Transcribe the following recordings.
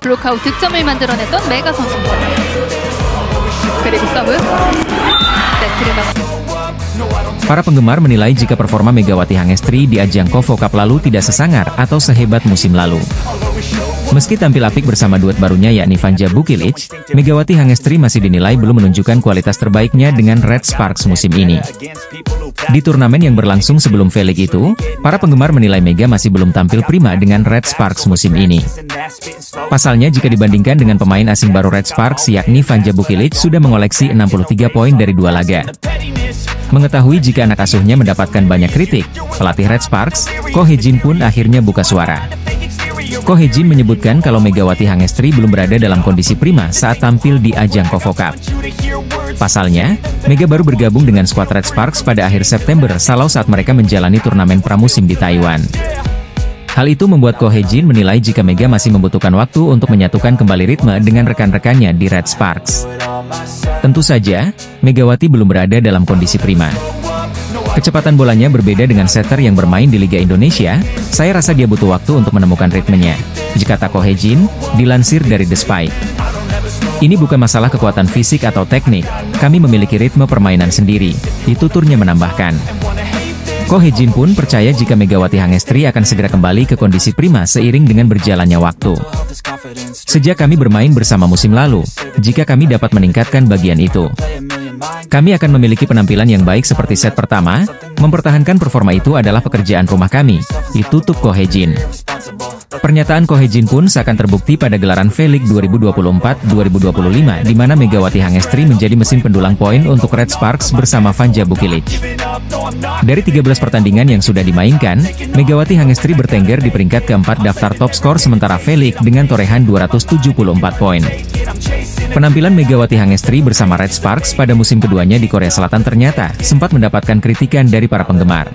블록하고 득점을 만들어냈던 메가 선수입니다. 그리고 서브 세트를 막았습니다. Para penggemar menilai jika performa Megawati Hangestri di ajang KOFO Cup lalu tidak sesangar atau sehebat musim lalu. Meski tampil apik bersama duet barunya yakni Vanja Bukilic, Megawati Hangestri masih dinilai belum menunjukkan kualitas terbaiknya dengan Red Sparks musim ini. Di turnamen yang berlangsung sebelum V-League itu, para penggemar menilai Mega masih belum tampil prima dengan Red Sparks musim ini. Pasalnya jika dibandingkan dengan pemain asing baru Red Sparks yakni Vanja Bukilic sudah mengoleksi 63 poin dari 2 laga. Mengetahui jika anak asuhnya mendapatkan banyak kritik, pelatih Red Sparks, Ko Hee-jin pun akhirnya buka suara. Ko Hee-jin menyebutkan kalau Megawati Hangestri belum berada dalam kondisi prima saat tampil di ajang KOFO Cup. Pasalnya, Mega baru bergabung dengan skuad Red Sparks pada akhir September salau saat mereka menjalani turnamen pramusim di Taiwan. Hal itu membuat Ko Hee-jin menilai jika Mega masih membutuhkan waktu untuk menyatukan kembali ritme dengan rekan-rekannya di Red Sparks. Tentu saja, Megawati belum berada dalam kondisi prima. Kecepatan bolanya berbeda dengan setter yang bermain di Liga Indonesia, saya rasa dia butuh waktu untuk menemukan ritmenya, jika Ko Hee-jin, dilansir dari The Spike. Ini bukan masalah kekuatan fisik atau teknik, kami memiliki ritme permainan sendiri, tuturnya menambahkan. Ko Hee-jin pun percaya jika Megawati Hangestri akan segera kembali ke kondisi prima seiring dengan berjalannya waktu. Sejak kami bermain bersama musim lalu, jika kami dapat meningkatkan bagian itu, kami akan memiliki penampilan yang baik seperti set pertama. Mempertahankan performa itu adalah pekerjaan rumah kami, tutup Ko Hee-jin. Pernyataan Ko Hee-jin pun seakan terbukti pada gelaran V-League 2024-2025 di mana Megawati Hangestri menjadi mesin pendulang poin untuk Red Sparks bersama Vanja Bukilic. Dari 13 pertandingan yang sudah dimainkan, Megawati Hangestri bertengger di peringkat keempat daftar top skor sementara V-League dengan torehan 274 poin. Penampilan Megawati Hangestri bersama Red Sparks pada musim keduanya di Korea Selatan ternyata sempat mendapatkan kritikan dari para penggemar.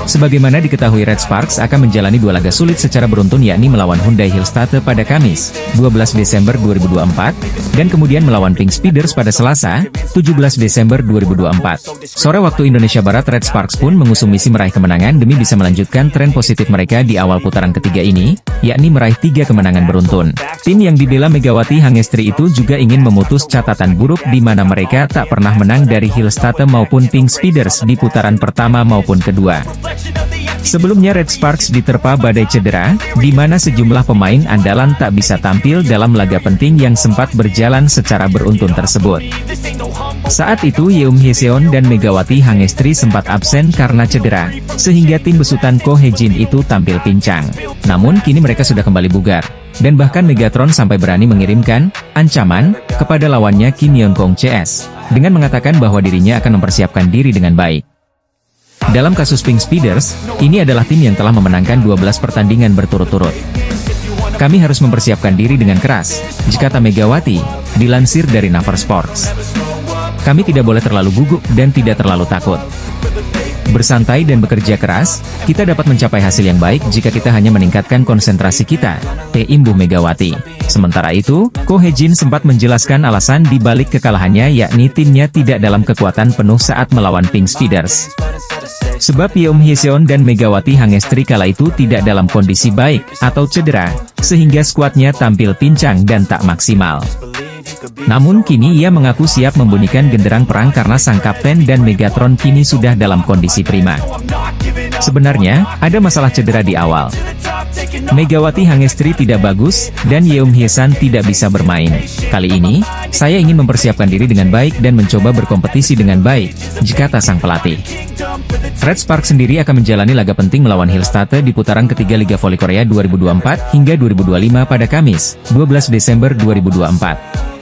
Sebagaimana diketahui, Red Sparks akan menjalani 2 laga sulit secara beruntun yakni melawan Hyundai Hillstate pada Kamis, 12 Desember 2024, dan kemudian melawan Pink Speeders pada Selasa, 17 Desember 2024. Sore waktu Indonesia Barat, Red Sparks pun mengusung misi meraih kemenangan demi bisa melanjutkan tren positif mereka di awal putaran ketiga ini, yakni meraih 3 kemenangan beruntun. Tim yang dibela Megawati Hangestri itu juga ingin memutus catatan buruk di mana mereka tak pernah menang dari Hillstate maupun Pink Speeders di putaran pertama maupun kedua. Sebelumnya Red Sparks diterpa badai cedera, di mana sejumlah pemain andalan tak bisa tampil dalam laga penting yang sempat berjalan secara beruntun tersebut. Saat itu Yeom Hyeseon dan Megawati Hangestri sempat absen karena cedera, sehingga tim besutan Ko Hee-jin itu tampil pincang. Namun kini mereka sudah kembali bugar, dan bahkan Megatron sampai berani mengirimkan ancaman kepada lawannya Kim Yeon-kong CS, dengan mengatakan bahwa dirinya akan mempersiapkan diri dengan baik. Dalam kasus Pink Speeders, ini adalah tim yang telah memenangkan 12 pertandingan berturut-turut. Kami harus mempersiapkan diri dengan keras, kata Megawati, dilansir dari Naver Sports. Kami tidak boleh terlalu gugup dan tidak terlalu takut. Bersantai dan bekerja keras, kita dapat mencapai hasil yang baik jika kita hanya meningkatkan konsentrasi kita, imbuh Megawati. Sementara itu, Ko Hee-jin sempat menjelaskan alasan di balik kekalahannya yakni timnya tidak dalam kekuatan penuh saat melawan Pink Speeders. Sebab Yeom Hyeseon dan Megawati Hangestri kala itu tidak dalam kondisi baik atau cedera, sehingga skuadnya tampil pincang dan tak maksimal. Namun kini ia mengaku siap membunyikan genderang perang karena sang kapten dan Megatron kini sudah dalam kondisi prima. Sebenarnya, ada masalah cedera di awal. Megawati Hangestri tidak bagus, dan Yeom Hyeseon tidak bisa bermain. Kali ini, saya ingin mempersiapkan diri dengan baik dan mencoba berkompetisi dengan baik, kata sang pelatih. Red Sparks sendiri akan menjalani laga penting melawan Hillstate di putaran ketiga Liga Voli Korea 2024 hingga 2025 pada Kamis, 12 Desember 2024.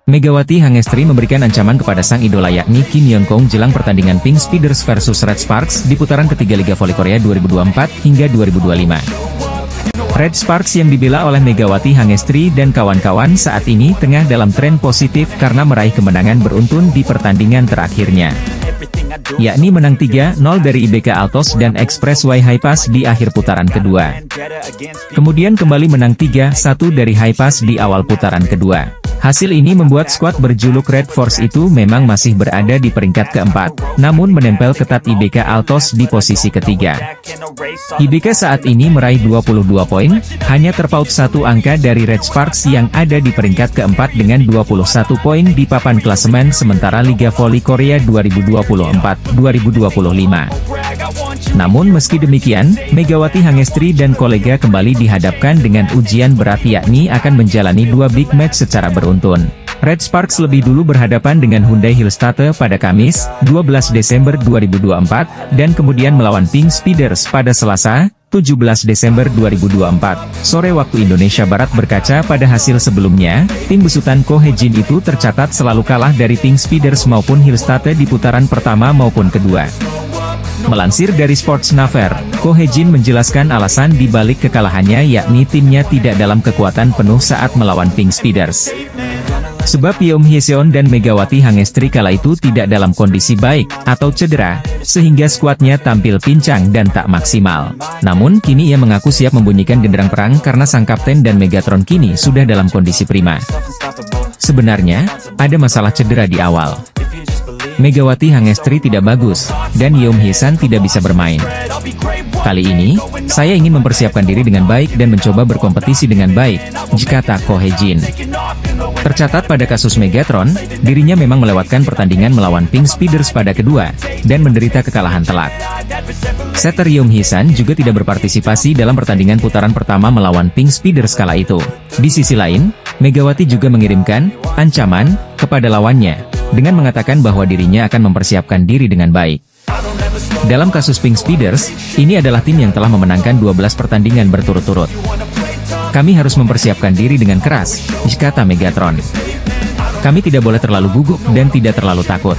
Megawati Hangestri memberikan ancaman kepada sang idola yakni Kim Yeon-kong jelang pertandingan Pink Speeders versus Red Sparks di putaran ketiga Liga Voli Korea 2024 hingga 2025. Red Sparks yang dibela oleh Megawati Hangestri dan kawan-kawan saat ini tengah dalam tren positif karena meraih kemenangan beruntun di pertandingan terakhirnya. yakni menang 3-0 dari IBK Altos dan Express Y Hi-Pass di akhir putaran kedua. Kemudian kembali menang 3-1 dari Hi-Pass di awal putaran kedua. Hasil ini membuat skuad berjuluk Red Force itu memang masih berada di peringkat keempat, namun menempel ketat IBK Altos di posisi ketiga. IBK saat ini meraih 22 poin, hanya terpaut satu angka dari Red Sparks yang ada di peringkat keempat dengan 21 poin di papan klasemen sementara Liga Voli Korea 2024-2025. Namun meski demikian, Megawati Hangestri dan kolega kembali dihadapkan dengan ujian berat yakni akan menjalani dua big match secara beruntun. Red Sparks lebih dulu berhadapan dengan Hyundai Hillstate pada Kamis, 12 Desember 2024, dan kemudian melawan Pink Speeders pada Selasa, 17 Desember 2024, sore waktu Indonesia Barat. Berkaca pada hasil sebelumnya, tim besutan Ko Hye-jin itu tercatat selalu kalah dari Pink Speeders maupun Hillstate di putaran pertama maupun kedua. Melansir dari Sports Naver, Ko Hye-jin menjelaskan alasan di balik kekalahannya yakni timnya tidak dalam kekuatan penuh saat melawan Pink Speeders. Sebab Yeom Hyeseon dan Megawati Hangestri kala itu tidak dalam kondisi baik, atau cedera, sehingga skuadnya tampil pincang dan tak maksimal. Namun kini ia mengaku siap membunyikan genderang perang karena sang kapten dan Megatron kini sudah dalam kondisi prima. Sebenarnya, ada masalah cedera di awal. Megawati Hangestri tidak bagus, dan Yeom Hyesan tidak bisa bermain. Kali ini, saya ingin mempersiapkan diri dengan baik dan mencoba berkompetisi dengan baik, kata Ko Hye-jin. Tercatat pada kasus Megatron, dirinya memang melewatkan pertandingan melawan Pink Speeders pada kedua, dan menderita kekalahan telak. Setter Yeom Hyesan juga tidak berpartisipasi dalam pertandingan putaran pertama melawan Pink Speeders kala itu. Di sisi lain, Megawati juga mengirimkan ancaman kepada lawannya, dengan mengatakan bahwa dirinya akan mempersiapkan diri dengan baik. Dalam kasus Pink Speeders, ini adalah tim yang telah memenangkan 12 pertandingan berturut-turut. Kami harus mempersiapkan diri dengan keras, kata Megatron. Kami tidak boleh terlalu gugup dan tidak terlalu takut.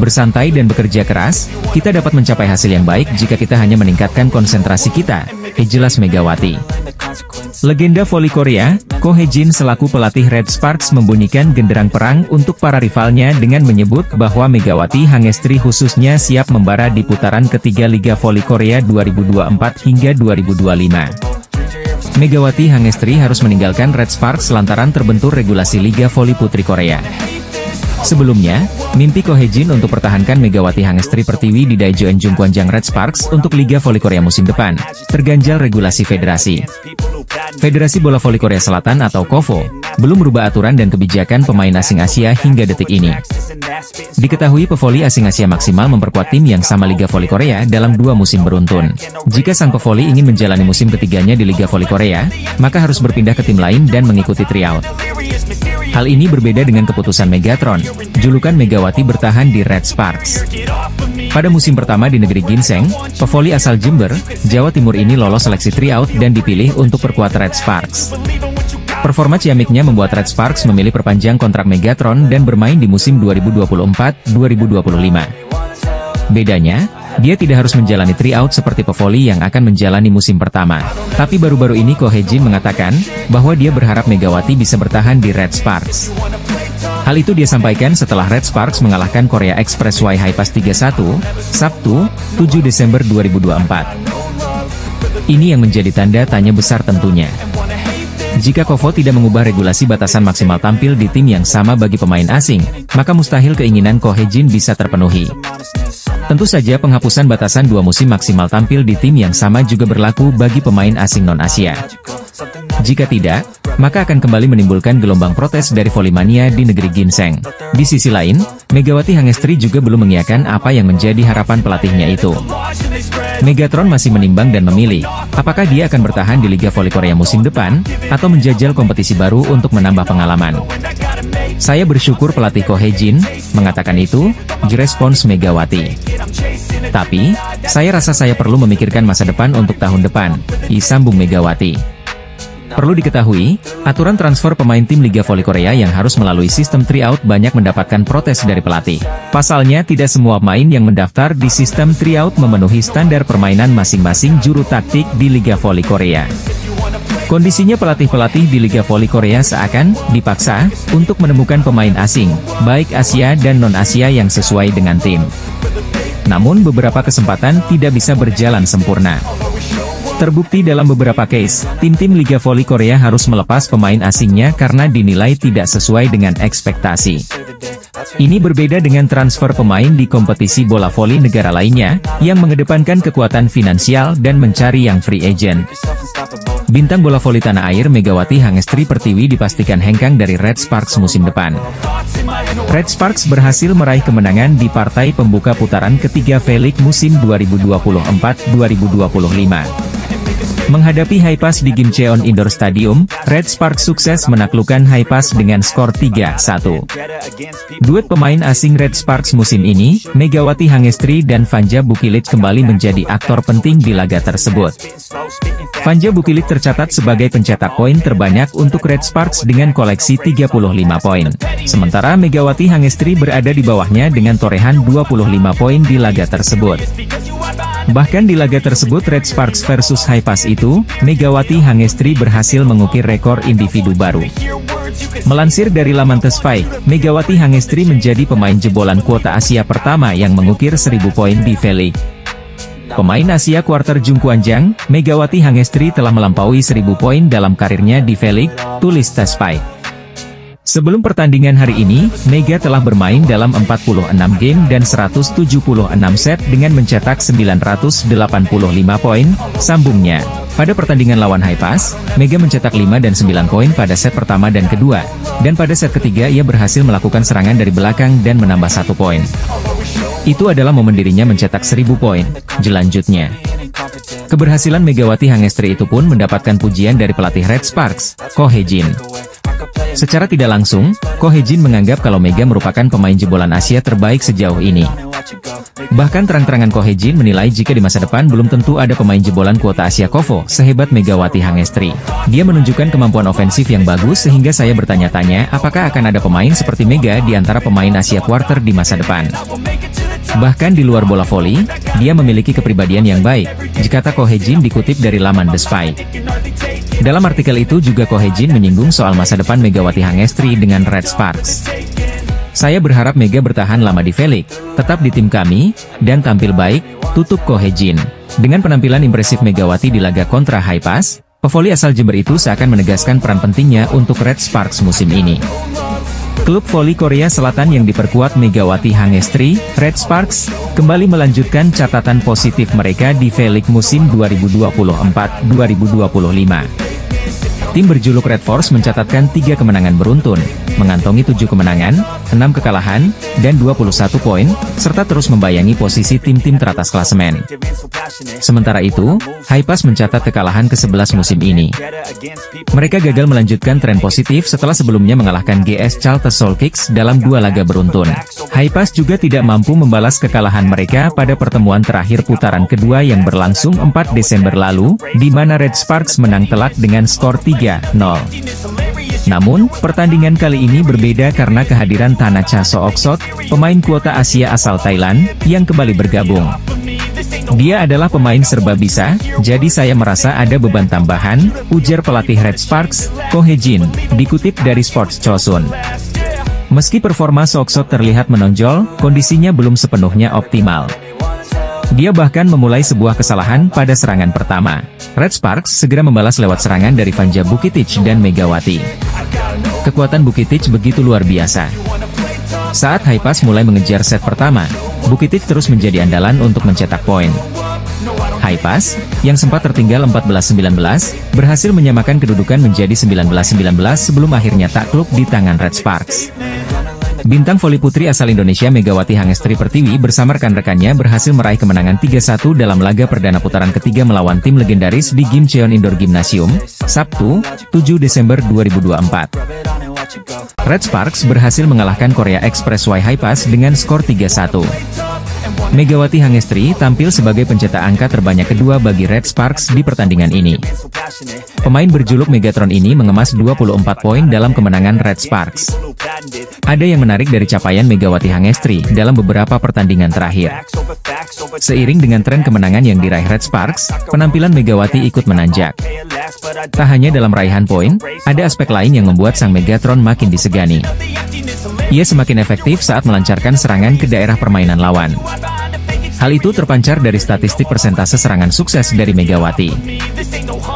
Bersantai dan bekerja keras, kita dapat mencapai hasil yang baik jika kita hanya meningkatkan konsentrasi kita, jelas Megawati. Legenda voli Korea, Ko Hye-jin selaku pelatih Red Sparks membunyikan genderang perang untuk para rivalnya dengan menyebut bahwa Megawati Hangestri khususnya siap membara di putaran ketiga Liga Voli Korea 2024 hingga 2025. Megawati Hangestri harus meninggalkan Red Sparks lantaran terbentur regulasi Liga Voli Putri Korea. Sebelumnya, mimpi Ko Hye-jin untuk pertahankan Megawati Hangestri Pertiwi di Daejeon Jungkwanjang Red Sparks untuk Liga Voli Korea musim depan, terganjal regulasi federasi. Federasi Bola Voli Korea Selatan atau KOVO, belum merubah aturan dan kebijakan pemain asing Asia hingga detik ini. Diketahui pevoli asing Asia maksimal memperkuat tim yang sama Liga Voli Korea dalam 2 musim beruntun. Jika sang pevoli ingin menjalani musim ketiganya di Liga Voli Korea, maka harus berpindah ke tim lain dan mengikuti tryout. Hal ini berbeda dengan keputusan Megatron, julukan Megawati bertahan di Red Sparks. Pada musim pertama di negeri ginseng, pevoli asal Jember, Jawa Timur ini lolos seleksi tryout dan dipilih untuk perkuat Red Sparks. Performa ciamiknya membuat Red Sparks memilih perpanjang kontrak Megatron dan bermain di musim 2024-2025. Bedanya, dia tidak harus menjalani tryout seperti pevoli yang akan menjalani musim pertama. Tapi baru-baru ini Ko Hye-jin mengatakan bahwa dia berharap Megawati bisa bertahan di Red Sparks. Hal itu dia sampaikan setelah Red Sparks mengalahkan Korea Express Y Hi-Pass 3-1, Sabtu, 7 Desember 2024. Ini yang menjadi tanda tanya besar tentunya. Jika KOVO tidak mengubah regulasi batasan maksimal tampil di tim yang sama bagi pemain asing, maka mustahil keinginan Ko Hye-jin bisa terpenuhi. Tentu saja penghapusan batasan 2 musim maksimal tampil di tim yang sama juga berlaku bagi pemain asing non-Asia. Jika tidak, maka akan kembali menimbulkan gelombang protes dari volimania di negeri ginseng. Di sisi lain, Megawati Hangestri juga belum mengiyakan apa yang menjadi harapan pelatihnya itu. Megatron masih menimbang dan memilih, apakah dia akan bertahan di Liga Voli Korea musim depan, atau menjajal kompetisi baru untuk menambah pengalaman. Saya bersyukur pelatih Ko Hye-jin mengatakan itu, respons Megawati. Tapi, saya rasa saya perlu memikirkan masa depan untuk tahun depan, sambung Megawati. Perlu diketahui, aturan transfer pemain tim Liga Voli Korea yang harus melalui sistem tryout banyak mendapatkan protes dari pelatih. Pasalnya tidak semua pemain yang mendaftar di sistem tryout memenuhi standar permainan masing-masing juru taktik di Liga Voli Korea. Kondisinya pelatih-pelatih di Liga Voli Korea seakan dipaksa untuk menemukan pemain asing, baik Asia dan non-Asia yang sesuai dengan tim. Namun beberapa kesempatan tidak bisa berjalan sempurna. Terbukti dalam beberapa case, tim-tim Liga Voli Korea harus melepas pemain asingnya karena dinilai tidak sesuai dengan ekspektasi. Ini berbeda dengan transfer pemain di kompetisi bola voli negara lainnya, yang mengedepankan kekuatan finansial dan mencari yang free agent. Bintang bola voli tanah air Megawati Hangestri Pertiwi dipastikan hengkang dari Red Sparks musim depan. Red Sparks berhasil meraih kemenangan di partai pembuka putaran ketiga V-League musim 2024-2025. Menghadapi Haipas di Gimcheon Indoor Stadium, Red Sparks sukses menaklukkan Haipas dengan skor 3-1. Duet pemain asing Red Sparks musim ini, Megawati Hangestri dan Vanja Bukilic kembali menjadi aktor penting di laga tersebut. Vanja Bukilic tercatat sebagai pencetak poin terbanyak untuk Red Sparks dengan koleksi 35 poin. Sementara Megawati Hangestri berada di bawahnya dengan torehan 25 poin di laga tersebut. Bahkan di laga tersebut Red Sparks versus Haipas itu, Megawati Hangestri berhasil mengukir rekor individu baru. Melansir dari laman The Spike, Megawati Hangestri menjadi pemain jebolan kuota Asia pertama yang mengukir 1000 poin di V-League. Pemain Asia kuarter Jung Kwanjang, Megawati Hangestri telah melampaui 1000 poin dalam karirnya di V-League, tulis The Spike. Sebelum pertandingan hari ini, Mega telah bermain dalam 46 game dan 176 set dengan mencetak 985 poin, sambungnya. Pada pertandingan lawan Haipas, Mega mencetak 5 dan 9 poin pada set pertama dan kedua, dan pada set ketiga ia berhasil melakukan serangan dari belakang dan menambah 1 poin. Itu adalah momen dirinya mencetak 1000 poin, jelanjutnya. Keberhasilan Megawati Hangestri itu pun mendapatkan pujian dari pelatih Red Sparks, Ko Hye-jin. Secara tidak langsung, Ko Hye-jin menganggap kalau Mega merupakan pemain jebolan Asia terbaik sejauh ini. Bahkan terang-terangan Ko Hye-jin menilai jika di masa depan belum tentu ada pemain jebolan kuota Asia KOFO sehebat Megawati Hangestri. Dia menunjukkan kemampuan ofensif yang bagus sehingga saya bertanya-tanya apakah akan ada pemain seperti Mega di antara pemain Asia Quarter di masa depan. Bahkan di luar bola voli, dia memiliki kepribadian yang baik, kata Ko Hye-jin dikutip dari laman The Spike. Dalam artikel itu juga Ko Hye-jin menyinggung soal masa depan Megawati Hangestri dengan Red Sparks. Saya berharap Mega bertahan lama di V-League, tetap di tim kami, dan tampil baik, tutup Ko Hye-jin. Dengan penampilan impresif Megawati di laga kontra Haipas, pevoli asal Jember itu seakan menegaskan peran pentingnya untuk Red Sparks musim ini. Klub voli Korea Selatan yang diperkuat Megawati Hangestri, Red Sparks, kembali melanjutkan catatan positif mereka di V-League musim 2024-2025. Tim berjuluk Red Force mencatatkan 3 kemenangan beruntun, mengantongi 7 kemenangan, 6 kekalahan, dan 21 poin, serta terus membayangi posisi tim-tim teratas klasemen. Sementara itu, Haipas mencatat kekalahan ke-11 musim ini. Mereka gagal melanjutkan tren positif setelah sebelumnya mengalahkan GS Charter Soul Kicks dalam 2 laga beruntun. Haipas juga tidak mampu membalas kekalahan mereka pada pertemuan terakhir putaran kedua yang berlangsung 4 Desember lalu, di mana Red Sparks menang telak dengan skor 3-0. Namun, pertandingan kali ini berbeda karena kehadiran Thanacha Sooksot, pemain kuota Asia asal Thailand, yang kembali bergabung. Dia adalah pemain serba bisa, jadi saya merasa ada beban tambahan, ujar pelatih Red Sparks, Ko Hye-jin, dikutip dari Sports Chosun. Meski performa Sooksot terlihat menonjol, kondisinya belum sepenuhnya optimal. Dia bahkan memulai sebuah kesalahan pada serangan pertama. Red Sparks segera membalas lewat serangan dari Vanja Bukilic dan Megawati. Kekuatan Bukilic begitu luar biasa. Saat Haipas mulai mengejar set pertama, Bukilic terus menjadi andalan untuk mencetak poin. Haipas, yang sempat tertinggal 14-19, berhasil menyamakan kedudukan menjadi 19-19 sebelum akhirnya takluk di tangan Red Sparks. Bintang voli putri asal Indonesia Megawati Hangestri Pertiwi bersama rekan-rekannya berhasil meraih kemenangan 3-1 dalam laga perdana putaran ketiga melawan tim legendaris di Gimcheon Indoor Gymnasium, Sabtu, 7 Desember 2024. Red Sparks berhasil mengalahkan Korea Express Y Haipas dengan skor 3-1. Megawati Hangestri tampil sebagai pencetak angka terbanyak kedua bagi Red Sparks di pertandingan ini. Pemain berjuluk Megatron ini mengemas 24 poin dalam kemenangan Red Sparks. Ada yang menarik dari capaian Megawati Hangestri dalam beberapa pertandingan terakhir. Seiring dengan tren kemenangan yang diraih Red Sparks, penampilan Megawati ikut menanjak. Tak hanya dalam raihan poin, ada aspek lain yang membuat sang Megatron makin disegani. Ia semakin efektif saat melancarkan serangan ke daerah permainan lawan. Hal itu terpancar dari statistik persentase serangan sukses dari Megawati.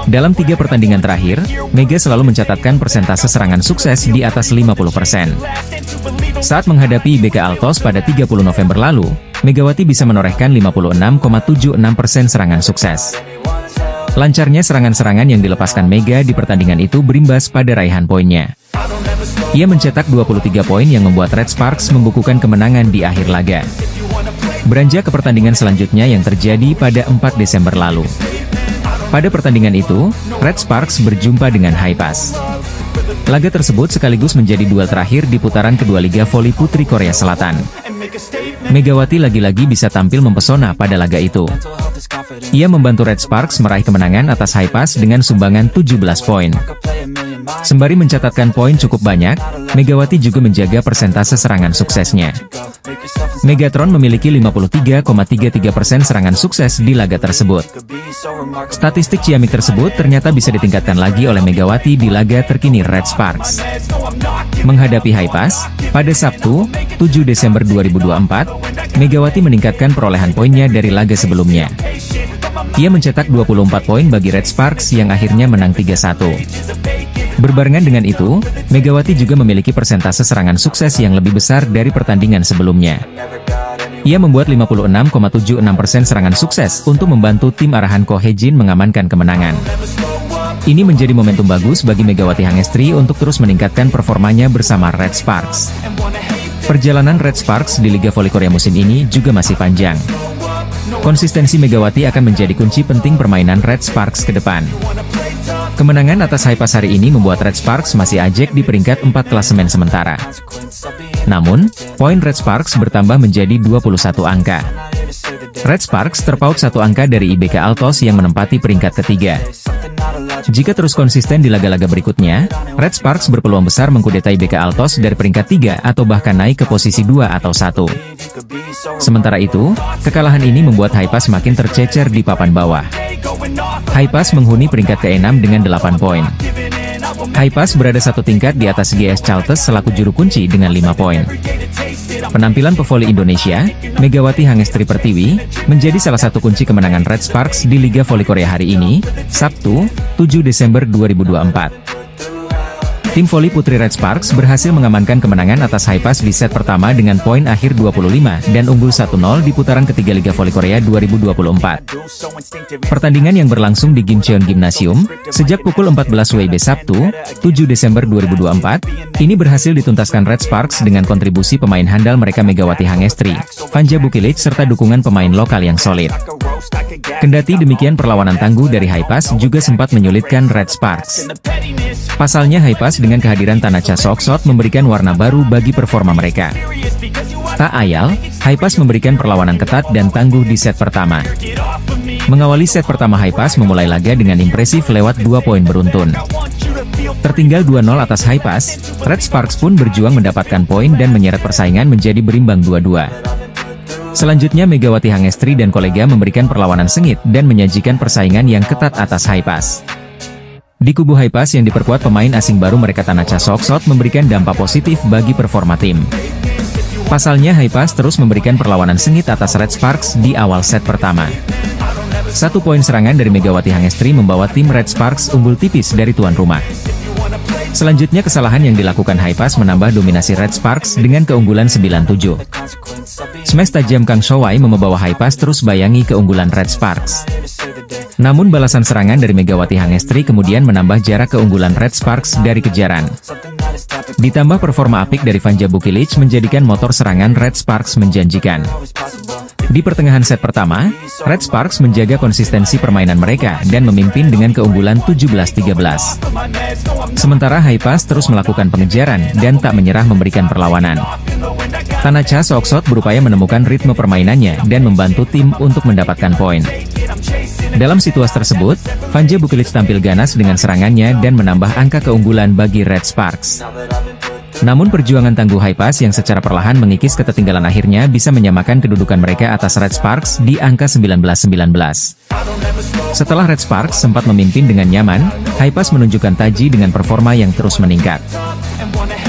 Dalam 3 pertandingan terakhir, Mega selalu mencatatkan persentase serangan sukses di atas 50%. Saat menghadapi IBK Altos pada 30 November lalu, Megawati bisa menorehkan 56,76% serangan sukses. Lancarnya serangan-serangan yang dilepaskan Mega di pertandingan itu berimbas pada raihan poinnya. Ia mencetak 23 poin yang membuat Red Sparks membukukan kemenangan di akhir laga. Beranjak ke pertandingan selanjutnya yang terjadi pada 4 Desember lalu. Pada pertandingan itu, Red Sparks berjumpa dengan Haipas. Laga tersebut sekaligus menjadi duel terakhir di putaran kedua Liga Voli Putri Korea Selatan. Megawati lagi-lagi bisa tampil mempesona pada laga itu. Ia membantu Red Sparks meraih kemenangan atas Haipas dengan sumbangan 17 poin. Sembari mencatatkan poin cukup banyak, Megawati juga menjaga persentase serangan suksesnya. Megatron memiliki 53,33% serangan sukses di laga tersebut. Statistik ciamik tersebut ternyata bisa ditingkatkan lagi oleh Megawati di laga terkini Red Sparks. Menghadapi Haipas, pada Sabtu, 7 Desember 2024, Megawati meningkatkan perolehan poinnya dari laga sebelumnya. Ia mencetak 24 poin bagi Red Sparks yang akhirnya menang 3-1. Berbarengan dengan itu, Megawati juga memiliki persentase serangan sukses yang lebih besar dari pertandingan sebelumnya. Ia membuat 56,76% serangan sukses untuk membantu tim arahan Ko Hye-jin mengamankan kemenangan. Ini menjadi momentum bagus bagi Megawati Hangestri untuk terus meningkatkan performanya bersama Red Sparks. Perjalanan Red Sparks di Liga Voli Korea musim ini juga masih panjang. Konsistensi Megawati akan menjadi kunci penting permainan Red Sparks ke depan. Kemenangan atas Haipas hari ini membuat Red Sparks masih ajak di peringkat 4 klasemen sementara. Namun, poin Red Sparks bertambah menjadi 21 angka. Red Sparks terpaut 1 angka dari IBK Altos yang menempati peringkat ketiga. Jika terus konsisten di laga-laga berikutnya, Red Sparks berpeluang besar mengkudeta IBK Altos dari peringkat 3 atau bahkan naik ke posisi 2 atau 1. Sementara itu, kekalahan ini membuat Haipas makin tercecer di papan bawah. Haipas menghuni peringkat ke-6 dengan 8 poin. Haipas berada 1 tingkat di atas GS Chaltes selaku juru kunci dengan 5 poin. Penampilan pevoli Indonesia, Megawati Hangestri Pertiwi, menjadi salah satu kunci kemenangan Red Sparks di Liga Voli Korea hari ini, Sabtu, 7 Desember 2024. Tim voli putri Red Sparks berhasil mengamankan kemenangan atas Haipas di set pertama dengan poin akhir 25 dan unggul 1-0 di putaran ketiga Liga Voli Korea 2024. Pertandingan yang berlangsung di Gimcheon Gymnasium, sejak pukul 14 WIB Sabtu, 7 Desember 2024, ini berhasil dituntaskan Red Sparks dengan kontribusi pemain handal mereka Megawati Hangestri, Vanja Bukilic serta dukungan pemain lokal yang solid. Kendati demikian perlawanan tangguh dari Haipas juga sempat menyulitkan Red Sparks. Pasalnya Haipas dengan kehadiran Tanacha Soksot memberikan warna baru bagi performa mereka. Tak ayal, Haipas memberikan perlawanan ketat dan tangguh di set pertama. Mengawali set pertama Haipas memulai laga dengan impresif lewat 2 poin beruntun. Tertinggal 2-0 atas Haipas, Red Sparks pun berjuang mendapatkan poin dan menyeret persaingan menjadi berimbang 2-2. Selanjutnya Megawati Hangestri dan kolega memberikan perlawanan sengit dan menyajikan persaingan yang ketat atas Haipas. Di kubu Haipas yang diperkuat pemain asing baru mereka Tanacha Soksot memberikan dampak positif bagi performa tim. Pasalnya Haipas terus memberikan perlawanan sengit atas Red Sparks di awal set pertama. 1 poin serangan dari Megawati Hangestri membawa tim Red Sparks unggul tipis dari tuan rumah. Selanjutnya kesalahan yang dilakukan Haipas menambah dominasi Red Sparks dengan keunggulan 9-7. Smash tajam Kang Showai membawa Haipas terus bayangi keunggulan Red Sparks. Namun balasan serangan dari Megawati Hangestri kemudian menambah jarak keunggulan Red Sparks dari kejaran. Ditambah performa apik dari Vanja Bukilic menjadikan motor serangan Red Sparks menjanjikan. Di pertengahan set pertama, Red Sparks menjaga konsistensi permainan mereka dan memimpin dengan keunggulan 17-13. Sementara Haipas terus melakukan pengejaran dan tak menyerah memberikan perlawanan. Tanacha Soksot berupaya menemukan ritme permainannya dan membantu tim untuk mendapatkan poin. Dalam situasi tersebut, Vanja Bukilic tampil ganas dengan serangannya dan menambah angka keunggulan bagi Red Sparks. Namun perjuangan tangguh Haipas yang secara perlahan mengikis ketertinggalan akhirnya bisa menyamakan kedudukan mereka atas Red Sparks di angka 19-19. Setelah Red Sparks sempat memimpin dengan nyaman, Hypas menunjukkan taji dengan performa yang terus meningkat.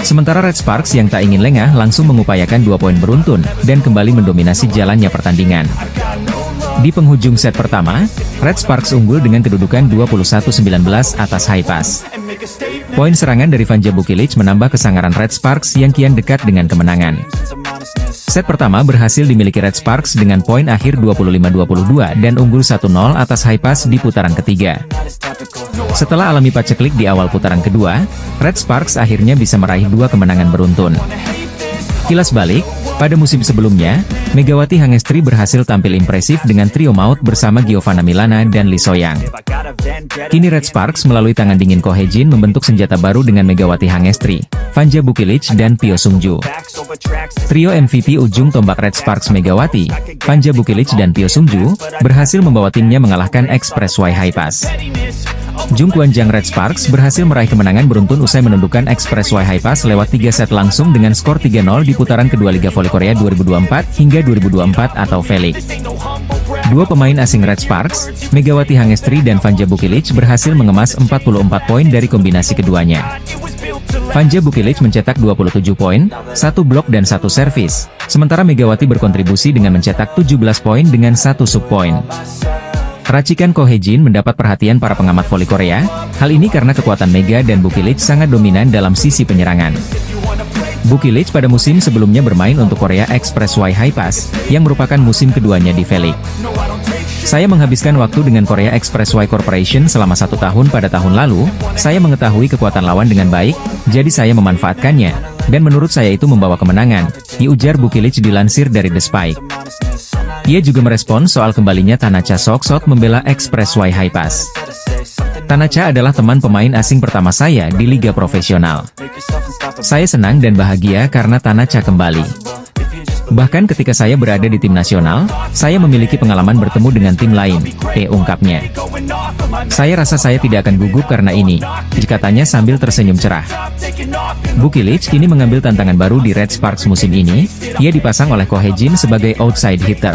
Sementara Red Sparks yang tak ingin lengah langsung mengupayakan 2 poin beruntun, dan kembali mendominasi jalannya pertandingan. Di penghujung set pertama, Red Sparks unggul dengan kedudukan 21-19 atas Hypas. Poin serangan dari Vanja Bukilic menambah kesangaran Red Sparks yang kian dekat dengan kemenangan. Set pertama berhasil dimiliki Red Sparks dengan poin akhir 25-22 dan unggul 1-0 atas Hypas di putaran ketiga. Setelah alami paceklik di awal putaran kedua, Red Sparks akhirnya bisa meraih 2 kemenangan beruntun. Kilas balik, pada musim sebelumnya, Megawati Hangestri berhasil tampil impresif dengan trio maut bersama Giovanna Milana dan Lee Soyang. Kini Red Sparks melalui tangan dingin Ko Hye-jin membentuk senjata baru dengan Megawati Hangestri, Vanja Bukilic dan Pyo Sung-ju. Trio MVP ujung tombak Red Sparks Megawati, Vanja Bukilic dan Pyo Sung-ju, berhasil membawa timnya mengalahkan Express Y Hypas. Jung Kwan-jang Red Sparks berhasil meraih kemenangan beruntun usai menundukkan Express Y Hypas lewat 3 set langsung dengan skor 3-0 di putaran kedua Liga Voli Korea 2024 hingga 2024 atau VLIC. Dua pemain asing Red Sparks, Megawati Hangestri dan Vanja Bukilic berhasil mengemas 44 poin dari kombinasi keduanya. Vanja Bukilic mencetak 27 poin, 1 blok dan 1 servis, sementara Megawati berkontribusi dengan mencetak 17 poin dengan 1 sub-poin. Racikan Ko Hye-jin mendapat perhatian para pengamat voli Korea, hal ini karena kekuatan Mega dan Bukilic sangat dominan dalam sisi penyerangan. Bukilic pada musim sebelumnya bermain untuk Korea Express Y Hypas, yang merupakan musim keduanya di VLIC. Saya menghabiskan waktu dengan Korea Express Y Corporation selama 1 tahun pada tahun lalu, saya mengetahui kekuatan lawan dengan baik, jadi saya memanfaatkannya, dan menurut saya itu membawa kemenangan, diujar Bukilic dilansir dari The Spike. Ia juga merespons soal kembalinya Tanacha Soksot membela Express Y Hypas. Tanacha adalah teman pemain asing pertama saya di liga profesional. Saya senang dan bahagia karena Tanacha kembali. Bahkan ketika saya berada di tim nasional, saya memiliki pengalaman bertemu dengan tim lain, ungkapnya. Saya rasa saya tidak akan gugup karena ini, katanya sambil tersenyum cerah. Bukilic kini mengambil tantangan baru di Red Sparks musim ini, ia dipasang oleh Ko Hye-jin sebagai outside hitter.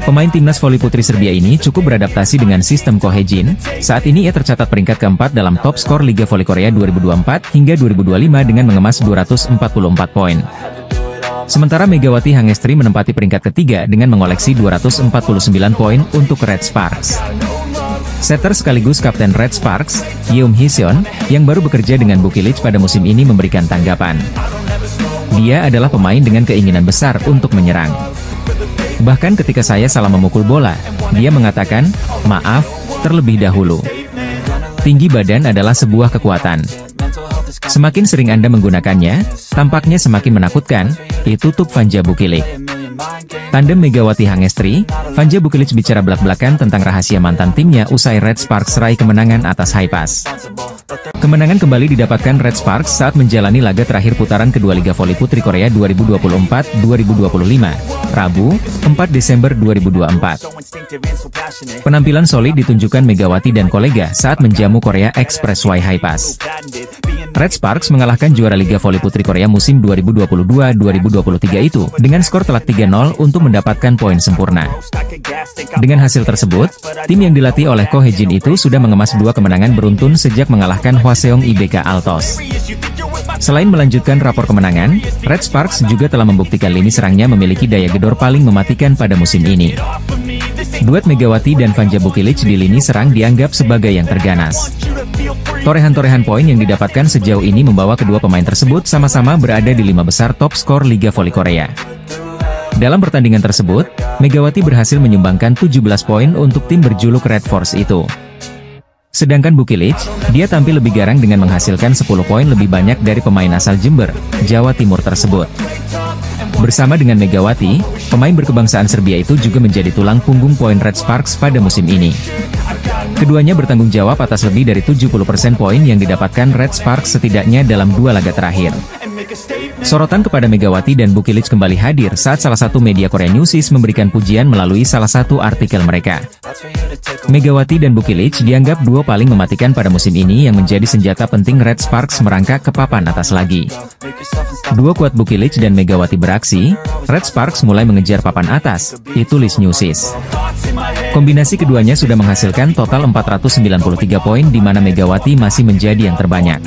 Pemain timnas voli putri Serbia ini cukup beradaptasi dengan sistem Ko Hye-jin, saat ini ia tercatat peringkat keempat dalam top skor Liga Voli Korea 2024 hingga 2025 dengan mengemas 244 poin. Sementara Megawati Hangestri menempati peringkat ketiga dengan mengoleksi 249 poin untuk Red Sparks. Setter sekaligus kapten Red Sparks, Yeom Hee-seon, yang baru bekerja dengan Bukilic pada musim ini memberikan tanggapan. Dia adalah pemain dengan keinginan besar untuk menyerang. Bahkan ketika saya salah memukul bola, dia mengatakan, "Maaf, terlebih dahulu." Tinggi badan adalah sebuah kekuatan. Semakin sering Anda menggunakannya, tampaknya semakin menakutkan, tutup Vanja Bukilic. Tandem Megawati Hangestri, Vanja Bukilic bicara belak-belakan tentang rahasia mantan timnya usai Red Sparks raih kemenangan atas Hypas. Kemenangan kembali didapatkan Red Sparks saat menjalani laga terakhir putaran kedua Liga Voli Putri Korea 2024-2025, Rabu, 4 Desember 2024. Penampilan solid ditunjukkan Megawati dan kolega saat menjamu Korea Express Y Hypas. Red Sparks mengalahkan juara Liga Voli Putri Korea musim 2022-2023 itu dengan skor telak 3-0 untuk mendapatkan poin sempurna. Dengan hasil tersebut, tim yang dilatih oleh Ko Hye-jin itu sudah mengemas 2 kemenangan beruntun sejak mengalahkan Hwaseong IBK Altos. Selain melanjutkan rapor kemenangan, Red Sparks juga telah membuktikan lini serangnya memiliki daya gedor paling mematikan pada musim ini. Duet Megawati dan Vanja Bukilic di lini serang dianggap sebagai yang terganas. Torehan-torehan poin yang didapatkan sejauh ini membawa kedua pemain tersebut sama-sama berada di 5 besar top skor Liga Voli Korea. Dalam pertandingan tersebut, Megawati berhasil menyumbangkan 17 poin untuk tim berjuluk Red Force itu. Sedangkan Bukilic, dia tampil lebih garang dengan menghasilkan 10 poin lebih banyak dari pemain asal Jember, Jawa Timur tersebut. Bersama dengan Megawati, pemain berkebangsaan Serbia itu juga menjadi tulang punggung poin Red Sparks pada musim ini. Keduanya bertanggung jawab atas lebih dari 70% poin yang didapatkan Red Sparks setidaknya dalam 2 laga terakhir. Sorotan kepada Megawati dan Bukilic kembali hadir saat salah satu media Korea Newsis memberikan pujian melalui salah satu artikel mereka. Megawati dan Bukilic dianggap duo paling mematikan pada musim ini yang menjadi senjata penting Red Sparks merangkak ke papan atas lagi. Duo kuat Bukilic dan Megawati beraksi, Red Sparks mulai mengejar papan atas, ditulis Newsis. Kombinasi keduanya sudah menghasilkan total 493 poin di mana Megawati masih menjadi yang terbanyak.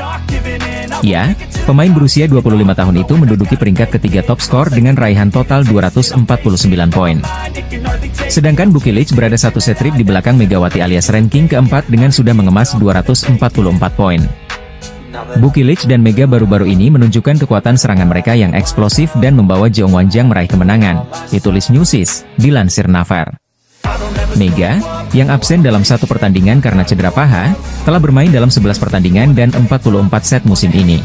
Ya, pemain berusia 25 tahun itu menduduki peringkat ketiga top skor dengan raihan total 249 poin. Sedangkan Bukilic berada satu set trip di belakang Megawati alias ranking keempat dengan sudah mengemas 244 poin. Bukilic dan Mega baru-baru ini menunjukkan kekuatan serangan mereka yang eksplosif dan membawa Jeong Wanjang meraih kemenangan, ditulis Newsis, dilansir Naver. Mega, yang absen dalam satu pertandingan karena cedera paha, telah bermain dalam 11 pertandingan dan 44 set musim ini.